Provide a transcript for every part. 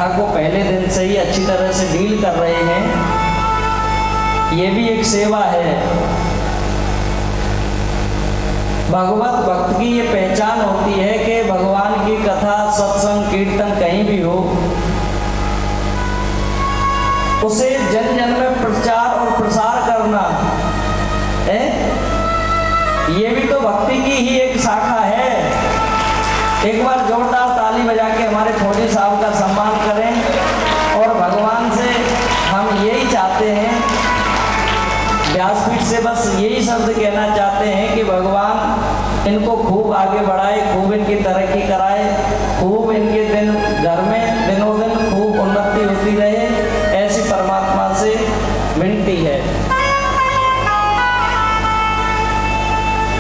कथा को पहले दिन से ही अच्छी तरह से डील कर रहे हैं। ये भी एक सेवा है। भगवत भक्त की ये पहचान होती है कि भगवान की कथा, सत्संग, कीर्तन कहीं भी हो, उसे जन जन में प्रचार और प्रसार करना है। ये भी तो भक्ति की ही एक शाखा है। एक बार जोरदार ताली बजा के हमारे फौजी साहब का सम्मान करें। और भगवान से हम यही चाहते हैं, व्यासपीठ से बस यही शब्द कहना चाहते हैं कि भगवान इनको खूब आगे बढ़ाए, खूब इनकी तरक्की कराए, खूब इनके दिन घर में दिनों दिन खूब उन्नति होती रहे, ऐसी परमात्मा से विनती है।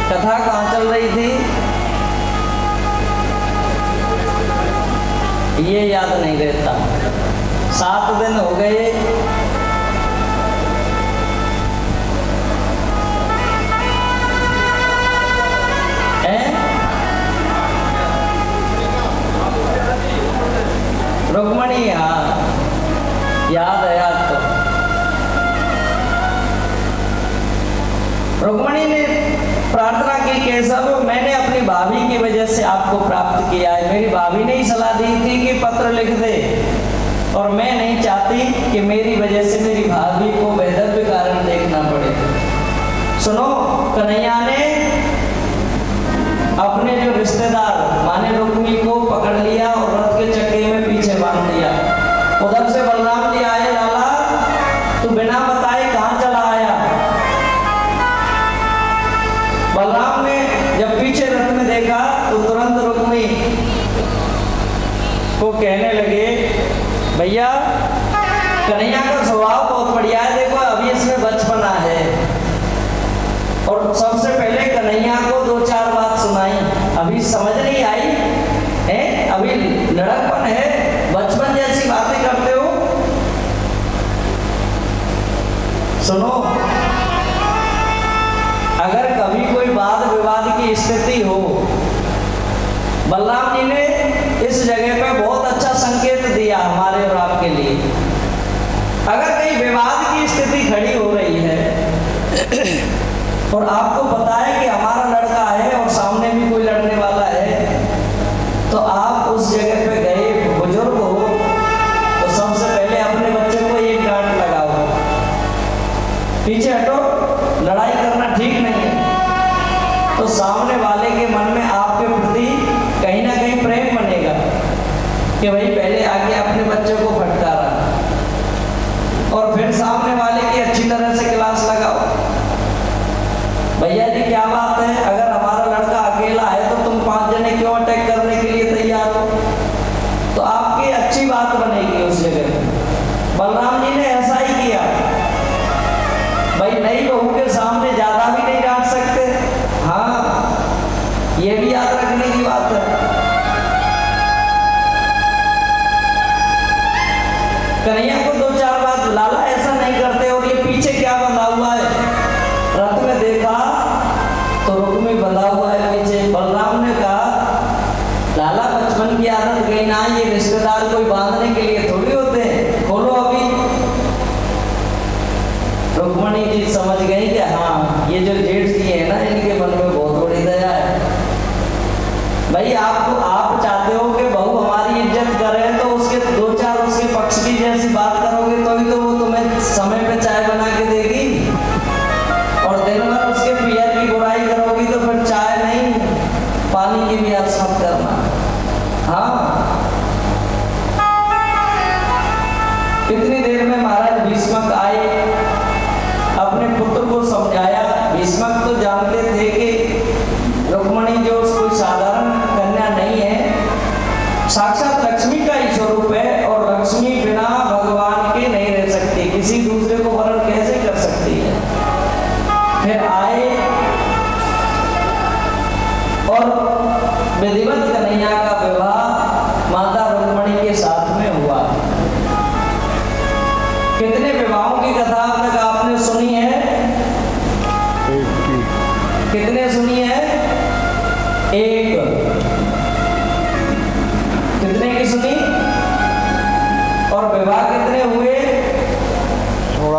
कथा कहाँ चल रही थी ये याद नहीं रहता। 7 दिन हो गए रुक्मणी, हाँ याद है। याद तो रुक्मणी ने प्रार्थना की, केशव मैंने अपनी भाभी की वजह से आपको प्राप्त किया है। मेरी भाभी ने ही सलाह दी थी कि पत्र लिख दे, और मैं नहीं चाहती कि मेरी वजह से मेरी भाभी को वैधव्य कारण देखना पड़े। सुनो, कन्हैया ने अपने जो रिश्तेदार माने रुक्मी को पकड़ लिया और रथ के चक्के में पीछे बांध दिया। उधर से बलराम जी आए, लाला तू बिना बताए कहां चला आया? बलराम ने जब पीछे रथ में देखा तो तुरंत रुक्मी को कहने लगे, भैया कन्हैया का स्वभाव बहुत बढ़िया है, देखो अभी इसमें बचपना है। और सबसे पहले कन्हैया को 2-4 बात सुनाई, अभी समझ नहीं आई है, अभी लड़कपन है, बचपन जैसी बातें करते हो। सुनो, अगर कभी कोई वाद विवाद की स्थिति हो, बलराम जी ने इस जगह पे बहुत अच्छा संकेत दिया हमारे और आपके लिए। अगर कहीं विवाद की स्थिति खड़ी हो रही है और आपको पता है कि हमारा लड़का है और सामने भी कोई लड़ने वाला है, तो आप उस जगह पे गए, बुजुर्ग हो, तो सबसे पहले अपने बच्चे को एक डांट लगाओ, पीछे हटो, लड़ाई करना ठीक नहीं है। तो सामने वाले के मन में आपके प्रति कहीं ना कहीं प्रेम बनेगा कि भाई पहले आगे अपने बच्चे को फटकारा, और फिर सामने वाले की अच्छी तरह से क्लास लगाओ। भैया जी क्या बात है, अगर हमारा लड़का अकेला है तो तुम 5 जने क्यों अटैक करने के लिए तैयार हो? तो आपकी अच्छी बात बनेगी उस जगह। बलराम जी ने ऐसा ही किया। भाई नई बहू के सामने ज्यादा भी नहीं डांट सकते, हाँ ये भी याद रखने की बात है। कन्हैया को 2-4 बात, लाला ऐसा नहीं करते, और ये पीछे क्या बंधा हुआ है? रथ में देखा तो रुक्मी बंधा हुआ है पीछे। बलराम ने कहा, लाला बचपन की आदत गई ना, ये रिश्तेदार कोई बांधने के लिए थोड़ी होते हैं, खोलो अभी। रुक्मणी जी समझ गई कि हाँ ये जो जेठ जी है ना, इनके मन में बहुत बड़ी दया है। भाई आप चाहते हो कि बहू हमारी इज्जत करे, तो उसके 2-4 उसके पक्ष की जैसी बात करोगे तभी तो वो तुम्हें समय पे चाय बना के देगी, और दिन भर उसके पियर की बुराई करोगी तो फिर चाय नहीं पानी की भी आस मत करना। हाँ, कितनी देर में महाराज भीष्मक आए, अपने पुत्र को समझाया। भीष्मक तो जानते थे कि रुक्मणी जो कोई साधारण कन्या नहीं है, साक्षात लक्ष्मी का ही स्वरूप है, और लक्ष्मी बिना भगवान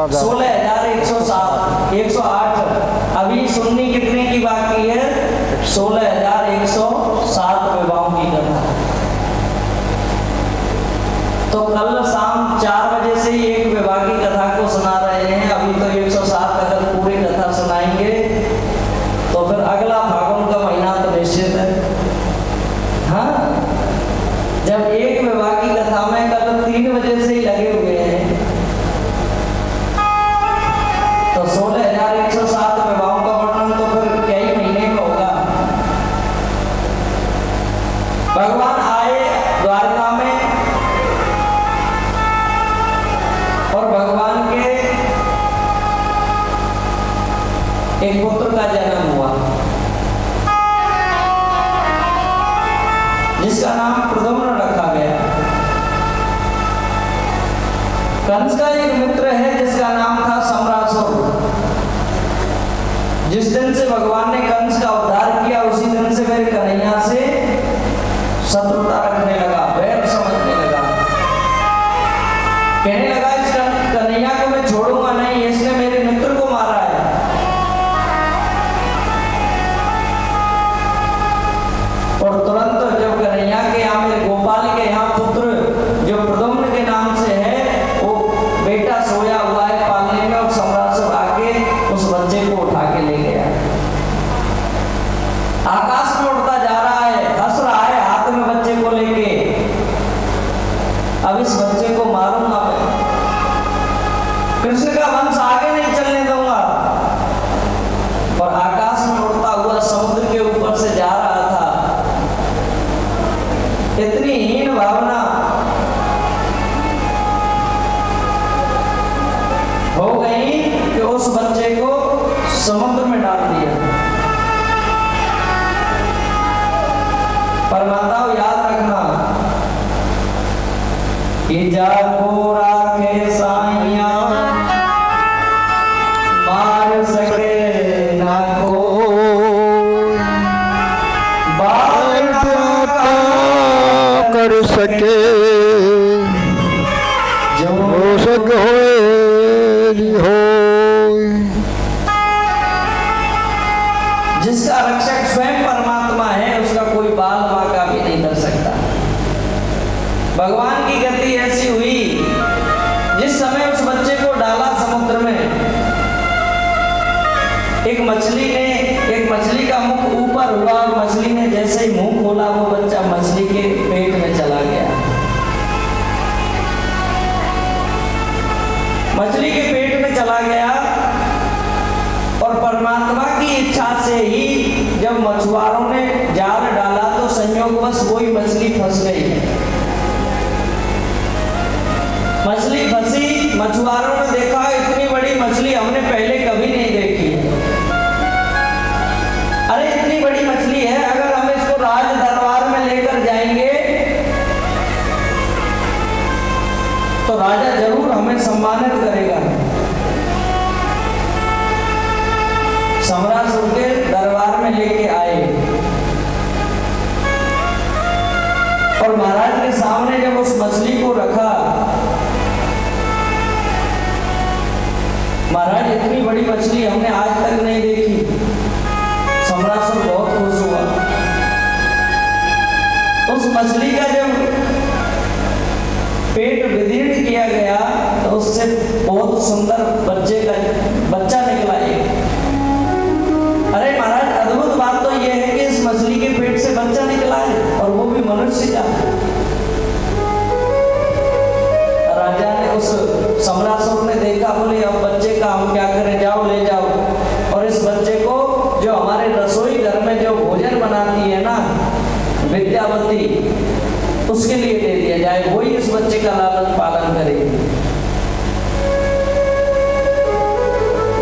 16,107 108। अभी सुननी कितने की बाकी है? 16,107 विवाहों की कथा। तो कल शाम 4 बजे से ही एक विवाह की कथा को सुना रहे हैं। अभी तो 107 अगर पूरी कथा सुनाएंगे तो फिर अगला फागुन का महीना तो निश्चित है। हाँ, जब एक विवाह की कथा में कल 3 बजे से ही लगे हुए हैं तो 16,107 विवाहों का वर्णन तो फिर कई महीने में होगा। भगवान आए द्वारका में और भगवान के एक पुत्र का जन्म हुआ जिसका नाम प्रद्युम्न रखा गया। कंस का एक मित्र है जिसका नाम था सम्रासुर। जिस दिन से भगवान ने कंस का उद्धार किया उसी दिन से मेरे कन्हैया से शत्रुता रखने लगा, वैर समझने लगा। कहने लगा इस कन्हैया को मैं छोड़ूंगा नहीं, इसने मेरे मित्र को मारा है। और तुरंत जब कन्हैया के यहाँ मेरे गोपाल के यहाँ पुत्र जो प्रद्युम्न के नाम से है वो बेटा सोया हुआ है पालने में, और सम्रासुर आके उस बच्चे को उठा के ले गया। आकाश में उड़ता जा रहा है, हंस रहा है हाथ में बच्चे को लेके। अब इस बच्चे को मारूंगा मैं, कृष्ण का वंश आगे नहीं चलने दूंगा। और आकाश में उड़ता हुआ समुद्र के ऊपर से जा रहा था। इतनी हीन भावना हो गई कि उस बच्चे को समुद्र में डाल दिया। पर माताओं याद रखना कि जाको राखे साइया मार सके ना को कर सके जो सक हो। जिसका रक्षक स्वयं परमात्मा है उसका कोई बाल बांका भी नहीं कर सकता। भगवान की गति ऐसी हुई, जिस समय उस बच्चे को डाला समुद्र में, एक मछली का मुख ऊपर हुआ और मछली ने जैसे ही मुंह खोला वो बच्चा मछली के पेट में चला गया। मछली के पेट में चला गया और परमात्मा की इच्छा से ही जब मछुआरों ने जाल डाला तो संयोगवश वही मछली फंस गई। मछली फंसी, मछुआरों ने देखा इतनी बड़ी मछली हमने पहले कभी नहीं देखी। अरे इतनी बड़ी मछली है, अगर हम इसको राज दरबार में लेकर जाएंगे तो राजा जरूर हमें सम्मानित करेगा। सम्रासुर के दरबार में लेके आए और महाराज के सामने जब उस मछली को रखा, महाराज इतनी बड़ी मछली हमने आज तक नहीं देखी। सम्रासुर बहुत खुश हुआ। उस मछली का जब पेट विदीर्ण किया गया तो उससे बहुत सुंदर बच्चा निकला एक। अरे महाराज अद्भुत बात तो यह है कि इस मछली के पेट से बच्चा निकला है और वो भी मनुष्य का। राजा ने उस सम्रासुर ने देखा, बोले अब बच्चे का हम क्या करें, जाओ ले जाओ और इस बच्चे को जो हमारे रसोई घर में जो भोजन बनाती है ना विद्यावती, उसके लिए दे दिया जाए, वही इस बच्चे का लालन पालन करेगी।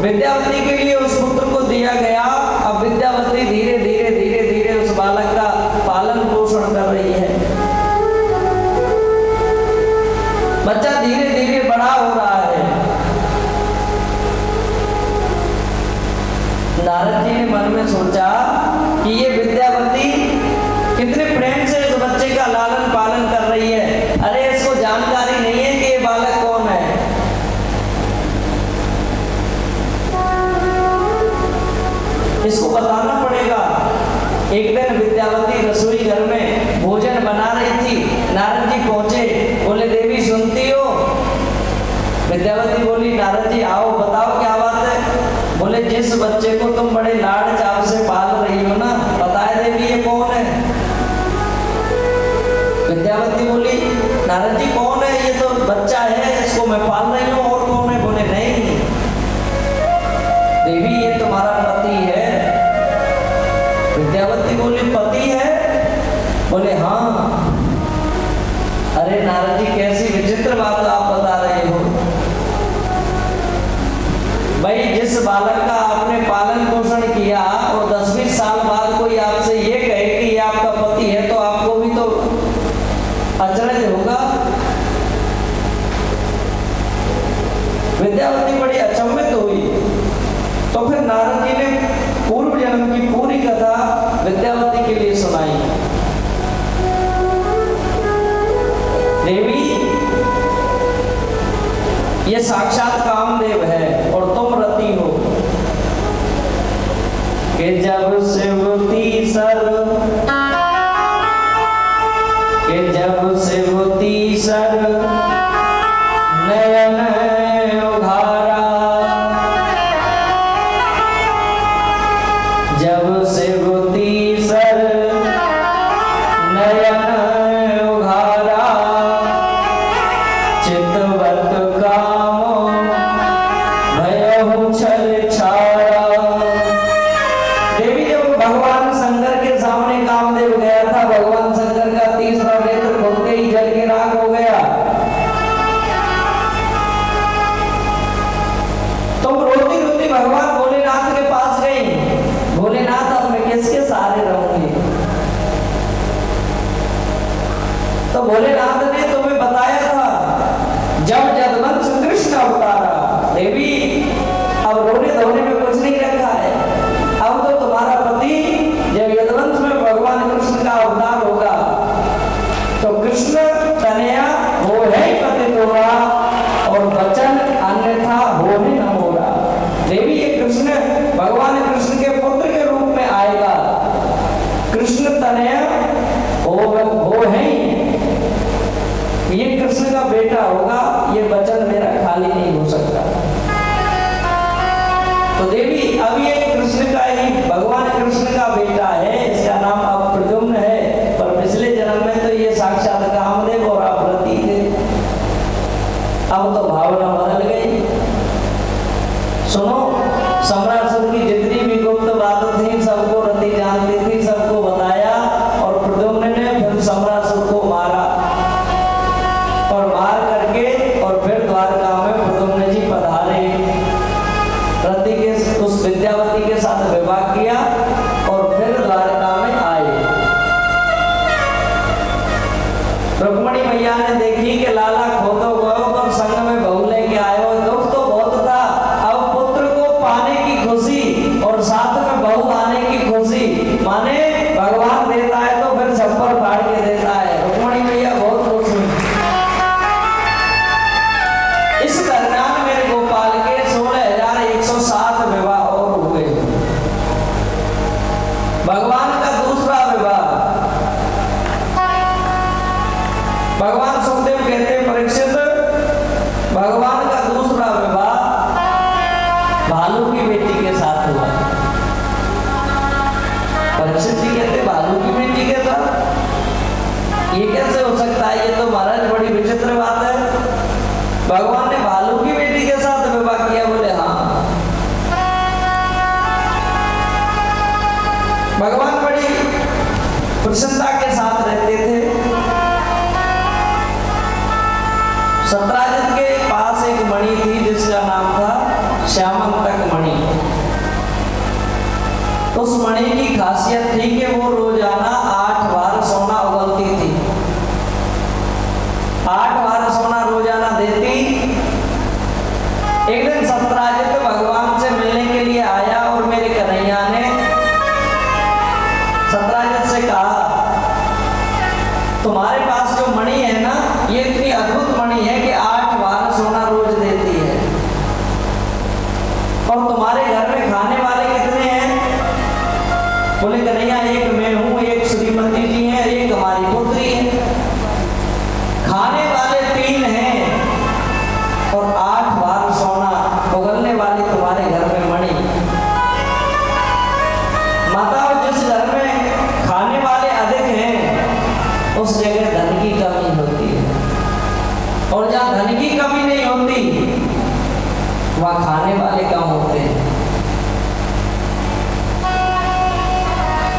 विद्यावती के लिए उस पुत्र को दिया गया। अब विद्यावती धीरे धीरे उस बालक का पालन पोषण कर रही है। बच्चा धीरे धीरे बड़ा हो रहा है। नारद जी ने मन में सोचा कि ये विद्यावती कितने प्रेम से इस बच्चे का लालन पालन कर रही है। अरे इसको जानकारी नहीं है कि ये बालक कौन है। सुनती हो? विद्यावती बोली नारद जी आओ बताओ क्या बात है। बोले जिस बच्चे को तुम बड़े लाड़ चाव से पाल रही हो ना, बताए देवी ये कौन है? विद्यावती बोली नारद जी कौन है? ये तो बच्चा है इसको मैं पाल रही हूँ। और कौन है? बोले नहीं देवी ये तुम्हारा पति है। विद्यावती बोली पति है? बोले हाँ। अरे नारद जी कैसी विचित्र बात आप बता रहे हो। भाई जिस बालक का आपने पालन पोषण किया और 10-20 साल बाद कोई आपसे ये कहे कि ये आपका पति है, तो आपको भी तो अचरज होगा। विद्यावती बड़ी अचंभित हुई। तो फिर नारद जी ने पूर्व जन्म की पूरी कथा विद्यावती के लिए सुनाई। देवी ये साक्षात कामदेव है और तुम रति हो कि जब शिवती सर नयन उघारा, जब शिवती सर नयन उघारा, चितवत कामो भयहु छल छाया। देवी जब भगवान शंकर के सामने कामदेव गया था, भगवान शंकर का तीसरा नेत्र खुल के ही जल के राख हो गया। तुम रोती रोती भगवान भोलेनाथ के पास गई। भोलेनाथ अब मैं किसके सहारे रहूंगी? तो भोलेनाथ ने तुम्हें बताया था जब जदवंश कृष्ण अवतारा। देवी अब रोने धोने में कुछ नहीं रखा है। अब तो तुम्हारा पति जब यदुवंश में भगवान कृष्ण का अवतार होगा तो कृष्ण तनया हो है पति तोरा और वचन अन्यथा हो ही न होगा। देवी ये कृष्ण भगवान कृष्ण के पुत्र के रूप में आएगा। कृष्ण तनया हो है, ये कृष्ण का बेटा होगा। ये वचन मेरा खाली नहीं हो सकता। तो देवी अब ये कृष्ण का ही भगवान कृष्ण का बेटा है। इसका नाम अब प्रद्युम्न है, पर पिछले जन्म में तो ये साक्षात कामदेव और आप रति थे। अब तो भावना बदल गई। सुनो, सम्राट सब की जितनी भी गुप्त बातें थी सबको रति जानती थी, सबको बताया। और प्रद्युम्न ने फिर सम्राट सब को मारा और मार करके और फिर द्वारका में प्रद्युम्न जी पधारे। रति के उस विद्यावती के साथ विवाह किया और फिर द्वारका में आए। रुक्मणी मैया ने देखी कि लाला खोतो गयो और संग में बहू लेके आयो। दुख तो बहुत था, अब पुत्र को पाने की खुशी और साथ में बहू आने की खुशी। माने भगवान देता है तो फिर छप्पर फाड़ के देता है। रुक्मणी मैया बहुत खुश हुई। इस दरमियान मेरे गोपाल के 16,107 विवाह और हुए। भगवान का दूसरा विवाह। भगवान सुखदेव कहते हैं परीक्षित, भगवान का दूसरा विवाह भालू की बेटी के साथ हुआ। परीक्षित जी कहते भालू की बेटी के साथ ये कैसे हो सकता है? ये तो महाराज बड़ी विचित्र बात है। भगवान ने भालू की बेटी के साथ विवाह किया? बोले हाँ। भगवान बड़ी प्रसन्नता के साथ रहते थे। सत्राजित के पास एक मणि थी जिसका नाम था श्यामंतक मणि। उस मणि की खासियत थी कि वो रोजाना 8 बार सोना उगलती थी। 8 बार सोना रोजाना देती। एक दिन सत्राजित भगवान से मिलने के लिए आया और मेरे कन्हैया ने सत्राजित से कहा तुम्हारे पास जो मणि है ना, ये इतनी अद्भुत मणि है कि 8 बार सोना रोज देती है। और तुम्हारे घर में खाने वाले कितने हैं? बोले कन्हैया एक मैं हूं, एक श्रीमती जी हैं, एक हमारी पुत्री है। खाने वाले 3 हैं और जहाँ धन की कमी नहीं होती वहाँ खाने वाले कम होते हैं।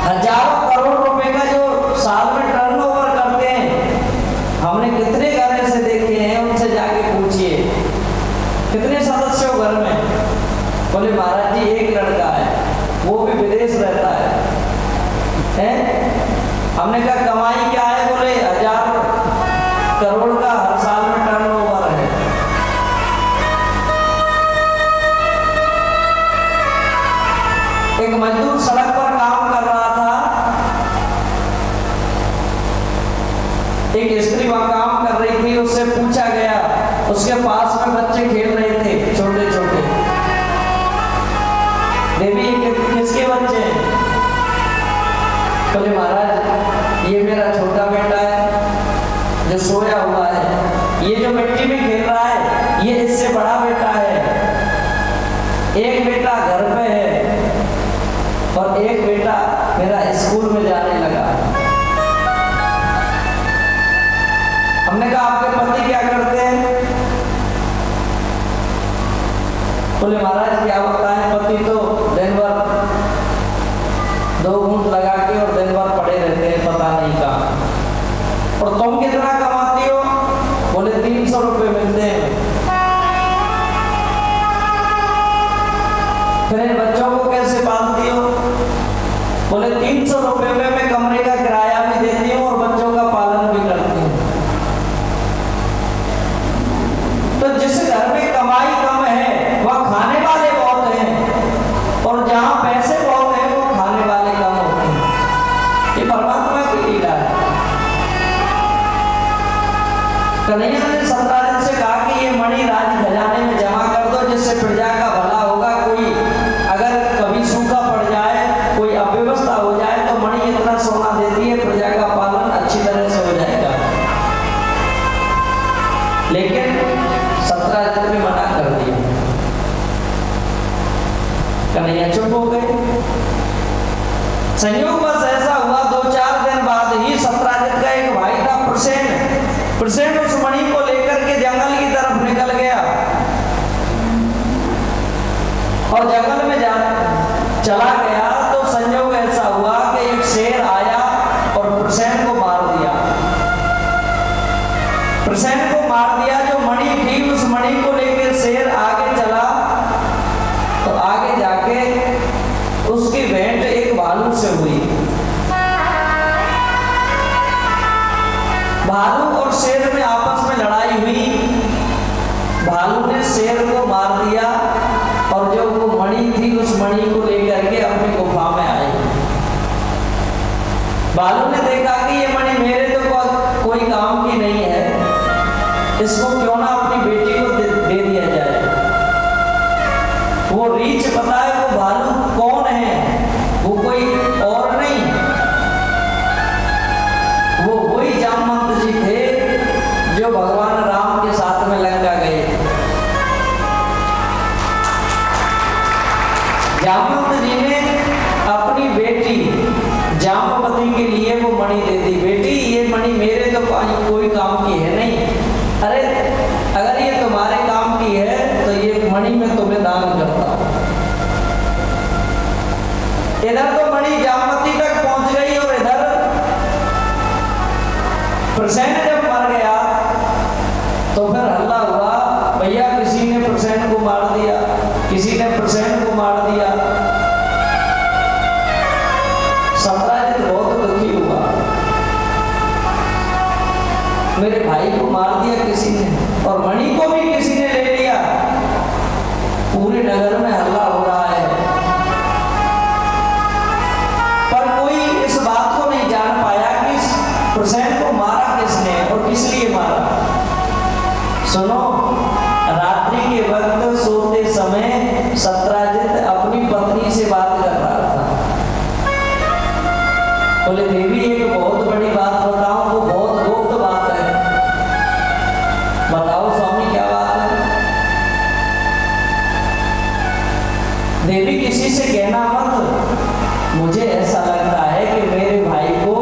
हजारों करोड़ रुपए का जो साल में टर्नओवर करते हैं, हमने कितने घर ऐसे देखे हैं, उनसे जाके पूछिए कितने सदस्य हो घर में। बोले महाराज जी एक लड़का है, वो भी विदेश रहता है? हमने कहा कमाई क्या है? बोले 1000 करोड़ का हर साल में टर्नओवर है। एक मजदूर सड़क पर काम कर रहा था, एक स्त्री वहां काम कर रही थी, उससे पूछा गया, उसके पास में बच्चे खेल रहे थे छोटे छोटे। देवी किसके बच्चे हैं? बोले महाराज ये मेरा छोटा बेटा है जो सोया हुआ है, ये जो मिट्टी में खेल रहा है ये इससे बड़ा बेटा है, एक बेटा घर पे है और एक बेटा मेरा स्कूल में जाने लगा। हमने कहा आपके पति क्या करते हैं? बोले महाराज क्या बताएं, पति तो दिन भर 2 घूंट लगा के और दिन भर पड़े रहते हैं पता नहीं कहाँ। और तुम कितना कमाती हो? बोले 300 रुपए मिलते हैं। फिर बच्चों को कैसे पालती हो? बोले 300 रुपए में मैं कमरे का किराया भी देती हूँ और बच्चों का पालन भी करती हूँ। तो जिस घर में कमाई कम है वह खाने वाले बहुत हैं, और जहां पैसे बहुत हैं वो खाने वाले कम होते हैं। ये परमात्मा की लीला है। कन्हैया ने सत्राजित से कहा कि ये मणि राज खजाने में जमा कर दो, जिससे प्रजा का भला होगा। कोई अगर कभी सूखा पड़ जाए, कोई अव्यवस्था हो जाए तो मणि इतना सोना देती है, प्रजा का पालन अच्छी तरह से हो जाएगा। लेकिन सत्राजित ने मना कर दिया। कन्हैया चुप हो गए। संयोगवश ऐसा हुआ 2-4 दिन बाद ही सत्राजित का एक भाई था प्रसेन उस मणि को लेकर के जंगल की तरफ निकल गया और जंगल में चला गया तो संयोग ऐसा हुआ कि एक शेर आया और प्रसेन को मार दिया। प्रसेन को मार दिया। जो मणि थी उस मणि को लेकर शेर आगे चला तो आगे जाके उसकी भेंट एक भालू से हुई। भालू और शेर में आपस में लड़ाई हुई। भालू ने शेर को मार दिया और जो वो मणि थी उस मणि को लेकर के अपनी गुफा में आई। भालू ने देखा कि ये मणि मेरे तो कोई काम की नहीं है, इसको क्यों ना अपनी बेटी को दे दिया जाए। वो रीछ बताए वो भालू कौन है, वो कोई और नहीं, वो वही जामवंत जी थे जो भगवान राम के साथ में लंका गए। जामवंत जी ने अपनी बेटी जामवती के लिए वो मणि दे दी। बेटी ये मणि मेरे तो कोई काम की है नहीं, अरे अगर ये तुम्हारे काम की है तो ये मणि मैं तुम्हें दान करता हूं। इधर तो मणि जामवती तक पहुंच गई और इधर प्रसेन जब मर गया तो फिर हल्ला हुआ, भैया किसी ने प्रसेन को मार दिया, किसी ने प्रसेन को मार दिया। सत्राजित बहुत दुखी हुआ, मेरे भाई को मार दिया किसी ने और मणि को भी किसी ने ले लिया। पूरे नगर में हल्ला हो रहा है, पर कोई इस बात को नहीं जान पाया कि प्रसेन को मारा किसने और किस लिए मारा। सुनो, रात्रि के वक्त सोते समय सत्राजित अपनी पत्नी से बात कर रहा था। बोले देवी एक बहुत बड़ी बात बताऊं, वो बहुत गुप्त बात है। बताओ स्वामी क्या बात है? देवी किसी से कहना मत, मुझे ऐसा लगता है कि मेरे भाई को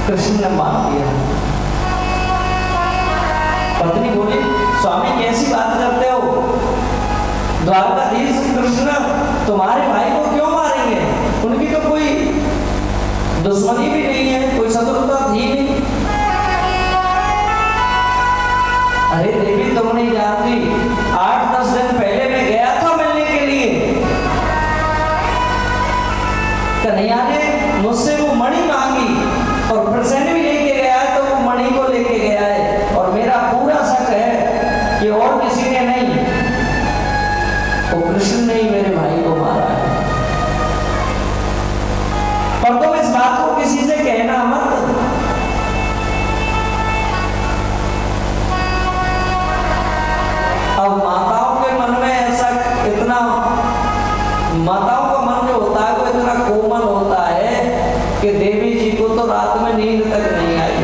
कृष्ण ने मार दिया। स्वामी कैसी बात करते हो, द्वारकाधीश कृष्ण तुम्हारे भाई को क्यों मारेंगे? उनकी तो कोई दुश्मनी भी नहीं है, कोई शत्रुता थी नहीं। अरे देवी तुम नहीं जानती, 8-10 दिन पहले मैं गया था मिलने के लिए, कन्हैया ने मुझसे वो मणि मांगी और प्रसन्न भी लेके गया है, तो वो मणि को लेके गया है। और मेरा पूरा शक है कि और किसी ने नहीं, वो कृष्ण ने ही मेरे भाई को मारा है। और तुम इस बात को किसी से कहना मत। अब माताओं के मन में ऐसा इतना, माताओं का मन जो होता है वो इतना कोमल होता है कि देवी जी को तो रात में नींद तक नहीं आई।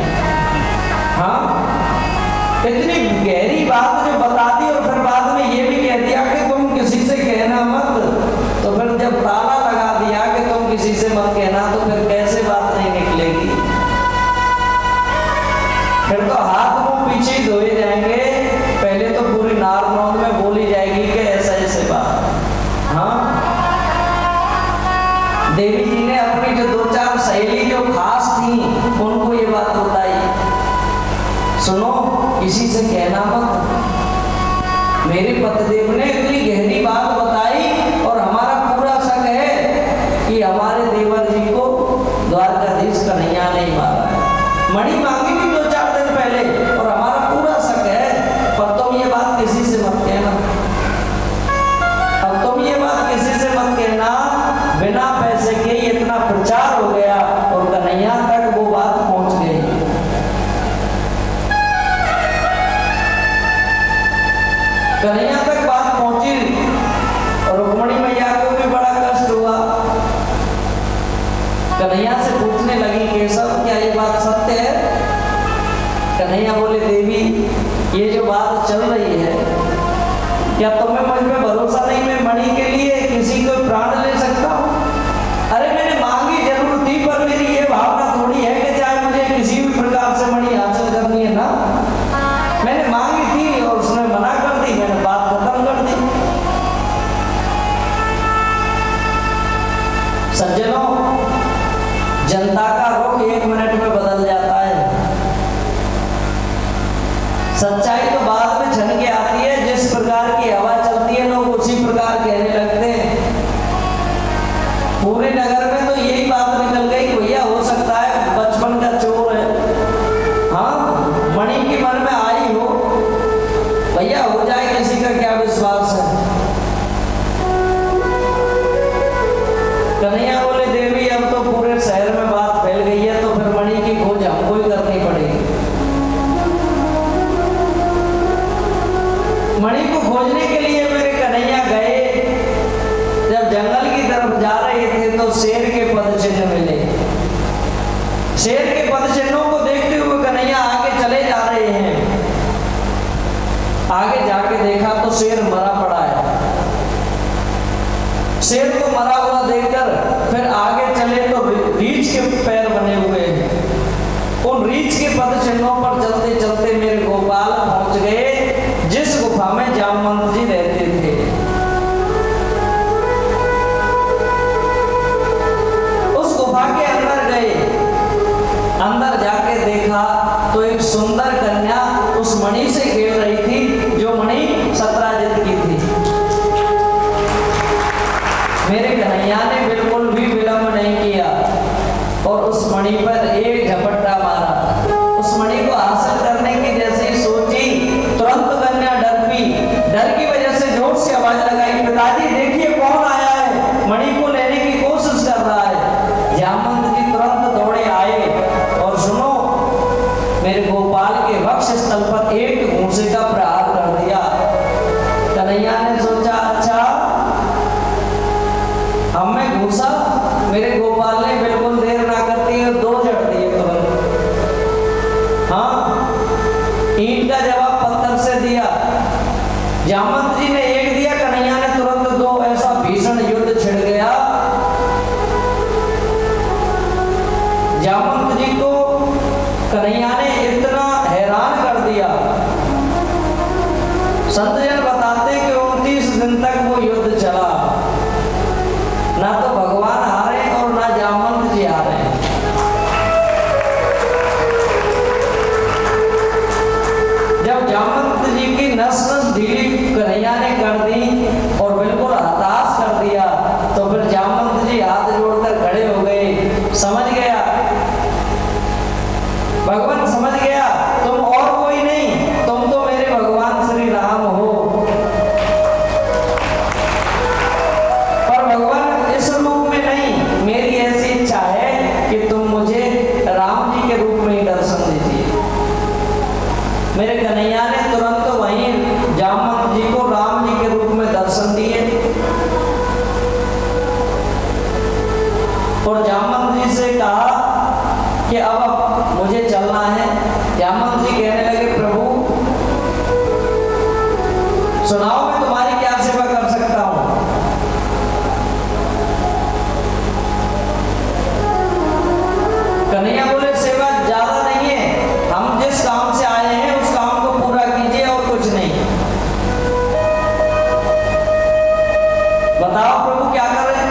हाँ, इतनी गहरी बात जो बता दी और फिर बाद में ये भी कह दिया कि तुम किसी से कहना मत। तो फिर जब ताला लगा दिया कि तुम किसी से मत कहना, तो फिर कैसे बात नहीं निकलेगी? फिर तो हाथ मुंह पीछे ही धोए जाएंगे। पहले तो पूरी नार नौंद में बोली जाएगी कि ऐसा ऐसे बात। हाँ, देवी जी ने अपनी जो 2-4 सहेली जो खास थी उनको ये बात बताई, सुनो किसी से कहना मत। मेरे पतिदेव ने इतनी गहरी बात बताई और हमारा पूरा शक है कि हमारे देवर जी को द्वारकाधीश कन्हैया ने मारा है। मणि मांगी थी 2-4 दिन पहले और हमारा पूरा शक है, पर तुम ये बात किसी से मत कहना। अब तुम ये बात किसी से मत कहना। बिना पैसे के इतना प्रचार हो गया और कन्हैया तक वो बात पहुंच गई। कन्हैया तक बात पहुंची और रुक्मणी मैया को भी बड़ा कष्ट हुआ। कन्हैया से पूछने लगी, केशव क्या ये बात सत्य है? कन्हैया बोले, देवी ये जो बात चल रही है, क्या तुम्हें मुझ में भरोसा नहीं? मैं मणि के लिए किसी को प्राण ले सकता हूँ? अरे मैंने मांगी जरूर थी, पर मेरी ये भावना थोड़ी है कि चाहे मुझे किसी भी प्रकार से मणि हासिल करनी है ना। मैंने मांगी थी और उसने मना कर दी, मैंने बात खत्म कर दी। सज्जनों, जनता का रुख 1 मिनट में बदल जाता है। सच्चाई तो बाद में छन के आती है। जिस प्रकार की हवा चलती है लोग उसी प्रकार कहने लगते हैं। पूरे नगर में तो यही बात निकल गई, भैया हो सकता है बचपन का चोर है। हाँ, मणि की मन में आई हो, भैया हो जाए, किसी का क्या विश्वास है? कन्हैया बोले, देवी अब तो पूरे शहर में बात फैल गई है, तो फिर मणि की खोज हमको ही करनी पड़ेगी। मणि को खोजने के लिए मेरे कन्हैया गए। जब जंगल की तरफ जा रहे थे तो शेर के पदचिन्ह मिले। शेर के पदचिन्हों को देखते हुए कन्हैया आगे चले जा रहे हैं। आगे जाके देखा तो शेर मरा पड़ा है। शेर को मरा हुआ देखकर फिर आगे चले तो रीछ के पैर बने हुए हैं। उन रीछ के पदचिन्हों पर चलते चलते मेरे गोपाल पहुंच गए जिस गुफा में जामवंत जी रहते थे। उस गुफा के अंदर गए। अंदर जाके देखा तो एक सुंदर कन्या उस मणि से खेल रही थी, जो मणि सत्राजित की थी। मेरे कन्हैया ने बिल्कुल भी विलंब नहीं किया और उस मणि पर एक झपट्टा मारा। उस मणि को हासिल करने की जैसे ही सोची, तुरंत कन्या डर की वजह से जोर से आवाज लगाई, पिताजी देखिए कौन आया है, मणि को लेने की कोशिश कर रहा है। जामवंत जी तुरंत दौड़े आए और सुनो, मेरे गोपाल के वक्ष स्थल पर एक घूंसे का प्रहार कर दिया। कन्हैया ने सोचा, अच्छा हम में घूसा। मेरे गोपाल ने बिल्कुल देर ना करती है 2 जड़ दिए तुरंत। हाँ, ईंट का जवाब पत्थर से दिया। जामवंत जी ने 1 दिया, कन्हैया ने तुरंत 2। ऐसा भीषण युद्ध छिड़ गया। जामवंत जी को कन्हैया ने इतना हैरान कर दिया मेरे कन्हैया ने तुरंत वहीं जामवंत जी को राम जी के रूप में दर्शन दिए और जामवंत जी से कहा कि अब मुझे चलना है। जामवंत जी कहने लगे, प्रभु सुनाओ, मैं तुम्हारी क्या सेवा कर सकता हूं। कन्हैया बोले, सेवा ज्यादा नहीं है, हम जिस काम से आए हैं उस काम को पूरा कीजिए और कुछ नहीं। बताओ प्रभु क्या करें।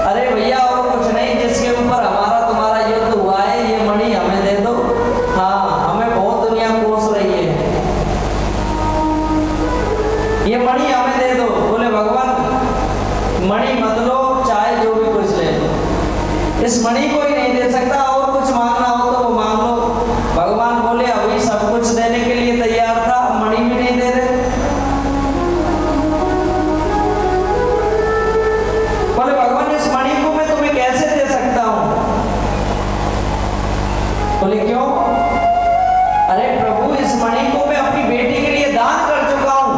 अरे भैया और कुछ नहीं, जिसके ऊपर हमारा तुम्हारा युद्ध हुआ है ये मणि हमें दे दो। हाँ, हमें बहुत दुनिया कोस रही है, ये मणि हमें दे दो। बोले भगवान मणि मत लो, चाहे जो भी कुछ ले लो, इस मणि को ही नहीं दे सकता, और कुछ मांगना हो तो वो मांग लो। भगवान बोले अभी सब कुछ देने के लिए तैयार था, मणि भी नहीं दे रहे। बोले भगवान इस मणि को मैं तुम्हें कैसे दे सकता हूं। बोले क्यों। अरे प्रभु इस मणि को मैं अपनी बेटी के लिए दान कर चुका हूं,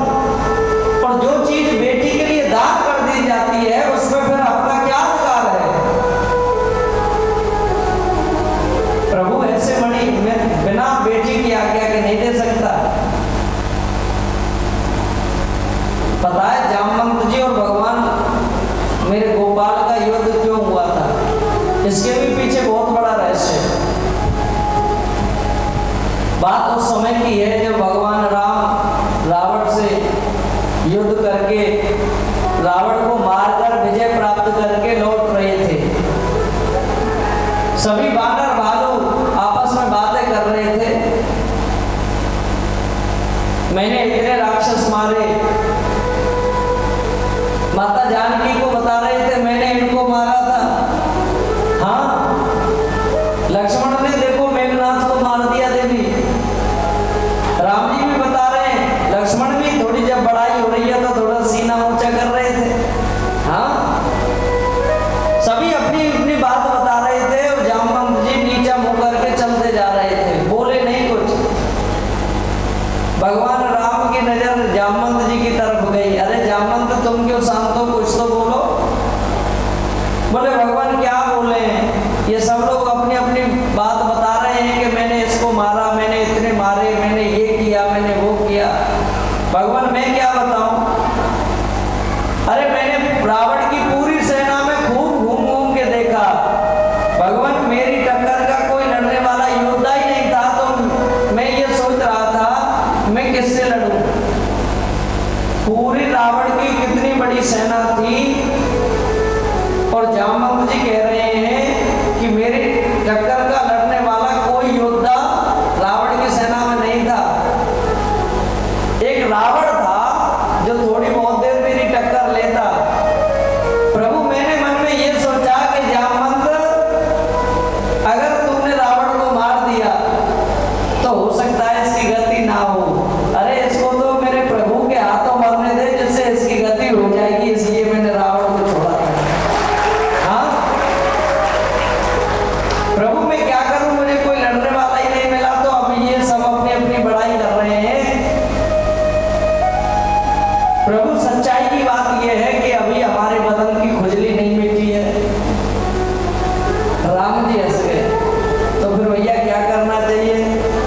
और जो चीज बेटी के लिए दान कर दी जाती है उसमें फिर अपना क्या अधिकार है। प्रभु ऐसे मणि मैं बिना बेटी की आज्ञा के नहीं दे सकता। पता है जामवंत जी और भगवान मेरे गोपाल का युद्ध क्यों हुआ था, इसके भी पीछे बहुत बड़ा रहस्य है। बात उस समय की है जब भगवान राम रावण से युद्ध करके रावण को मारकर विजय प्राप्त करके लौट रहे थे। सभी वानर भालू आपस में बातें कर रहे थे, मैंने इतने राक्षस मारे। माता जानकी को बता रहे थे मैंने इनको मारा था। हाँ, लक्ष्मण ने देखो मेघनाथ को मार दिया देवी। राम जी भी बता रहे हैं, लक्ष्मण भी थोड़ी जब बड़ाई हो रही है तो थोड़ा सीना ऊंचा कर रहे थे। हाँ, सभी अपनी अपनी बात बता रहे थे और जामवंत जी नीचा मुंह करके चलते जा रहे थे, बोले नहीं कुछ। भगवान राम की नजर जामवंत जी की तरफ गई। अरे जामवंत तुम क्यों शांत हो, कुछ तो बोलो। बोले भगवान क्या बोले, ये सब लोग अपनी अपनी बात बता रहे हैं कि मैंने इसको मारा, मैंने इतने मारे, मैंने ये किया, मैंने वो किया। भगवान मैं क्या बताऊं। अरे मैंने रावण की पूरी सेना में खूब घूम घूम के देखा, भगवान मेरी टक्कर का कोई लड़ने वाला योद्धा ही नहीं था, तो मैं ये सोच रहा था मैं किससे लड़ूं। पूरी रावण की कितनी बड़ी सेना थी और जामवंत जी कह रहे हैं कि मेरे टक्कर का लड़ने वाला कोई योद्धा रावण की सेना में नहीं था। एक रावण था जो थोड़ी बहुत देर मेरी टक्कर लेता। प्रभु मैंने मन में ये सोचा कि जामवंत अगर तुमने रावण को मार दिया तो हो सकता है इसकी गति ना हो। अरे इसको तो मेरे प्रभु के हाथों मरने दे जिससे इसकी गति हो जाएगी, इसलिए मैंने रावण को छोड़ा। हाँ प्रभु मैं क्या करूं, मुझे कोई लड़ने वाला ही नहीं मिला, तो अब ये सब अपनी अपनी बड़ाई कर रहे हैं। प्रभु सच्चाई की बात यह है कि अभी हमारे बदन की खुजली नहीं मिटी है। राम जी हंस गए, तो फिर भैया क्या करना चाहिए।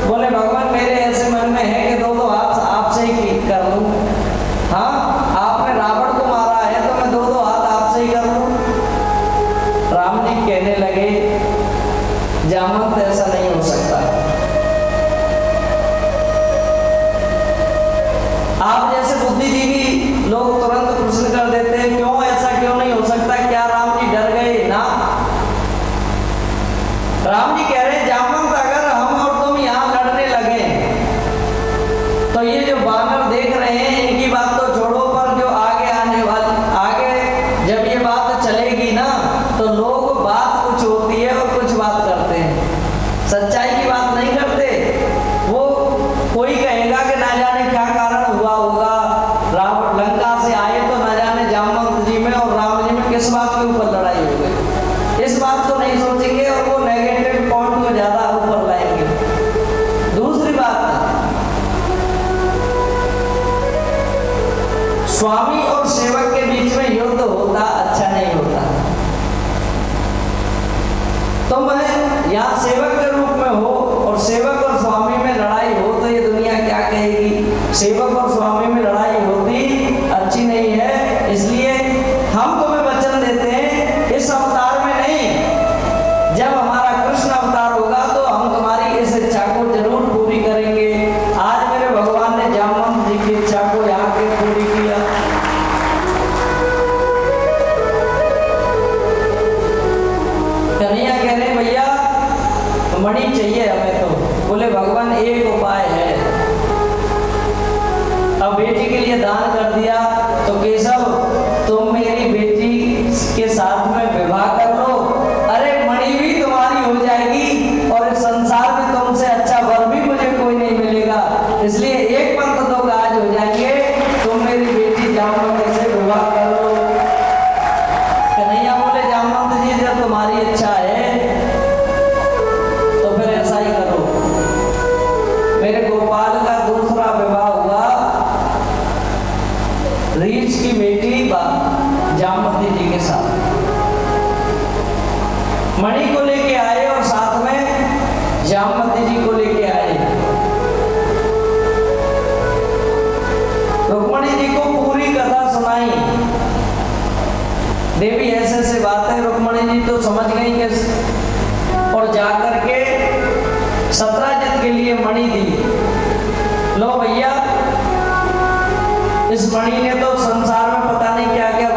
बोले भगवान मेरे ऐसे मन में है कि दो हाथ आपसे ही कर लूं। हाँ, आपने रावण को मारा है तो मैं दो हाथ आपसे ही कर लूं। राम जी कहने लगे जामवंत ऐसा नहीं हो सकता। आप जैसे बुद्धिजीवी लोग तुरंत प्रश्न कर देते हैं क्यों, ऐसा क्यों नहीं हो सकता, क्या राम जी डर गए ना। राम जी कह रहे हैं जामवंत अगर हम और तुम यहाँ लड़ने लगे तो ये जो वानर देख रहे हैं इनकी बात तो छोड़ो, पर जो आगे आने वाले आगे जब ये बात चलेगी ना तो लोग बात कुछ होती है और कुछ बात करते हैं, सच्चाई की बात नहीं करते। वो कोई कहेगा कि ना जाने क्या कारण हुआ होगा, रावण लंका से आए तो ना जाने जामवंत जी में और राम जी में किस बात के ऊपर लड़ाई हो गई, इस बात को नहीं सोचेंगे और वो नेगेटिव पॉइंट को ज्यादा ऊपर लाएंगे। दूसरी बात स्वामी और सेवक के बीच में युद्ध होता अच्छा नहीं होता। तुम यहाँ सेवक के रूप में हो और सेवक और स्वामी में लड़ाई हो तो ये दुनिया क्या कहेगी? सेवक और स्वामी में लड़ाई होती अच्छी नहीं है। इसलिए हम तुम्हें वचन देते हैं, इस अवतार में नहीं, जब हमारा कृष्ण अवतार होगा तो हम तुम्हारी इस इच्छा को जरूर पूरी करेंगे। आज मेरे भगवान ने जामवंत जी की इच्छा को यहाँ के पूरी किया। कन्हैया कह रहे भैया मणि चाहिए हमें। तो बोले भगवान एक उपाय है। अब बेटी के लिए दान कर दिया तो केशव तुम मेरी बेटी के साथ में विवाह कर लो, अरे मणि भी तुम्हारी हो जाएगी और इस संसार में तुमसे अच्छा वर भी मुझे कोई नहीं मिलेगा। इसलिए एक पंथ दो काज हो जाएंगे, तुम मेरी बेटी जामवंत से विवाह कर लो। कन्हैया बोले जामवंत जी जब तुम्हारी इच्छा है तो फिर ऐसा ही करो। मेरे गोपाल का दूसरा विवाह हुआ रीछ की बेटी जामवंती जी के साथ। मणि को लेके आए और साथ में जामवंती जी को लेके आए। रुक्मणी जी को पूरी कथा सुनाई। देवी ऐसे ऐसे बातें, रुक्मणी जी तो समझ गई कि, और जाकर के सत्राजित के लिए मणि दी। लो भैया, इस मणि ने तो संसार में पता नहीं क्या क्या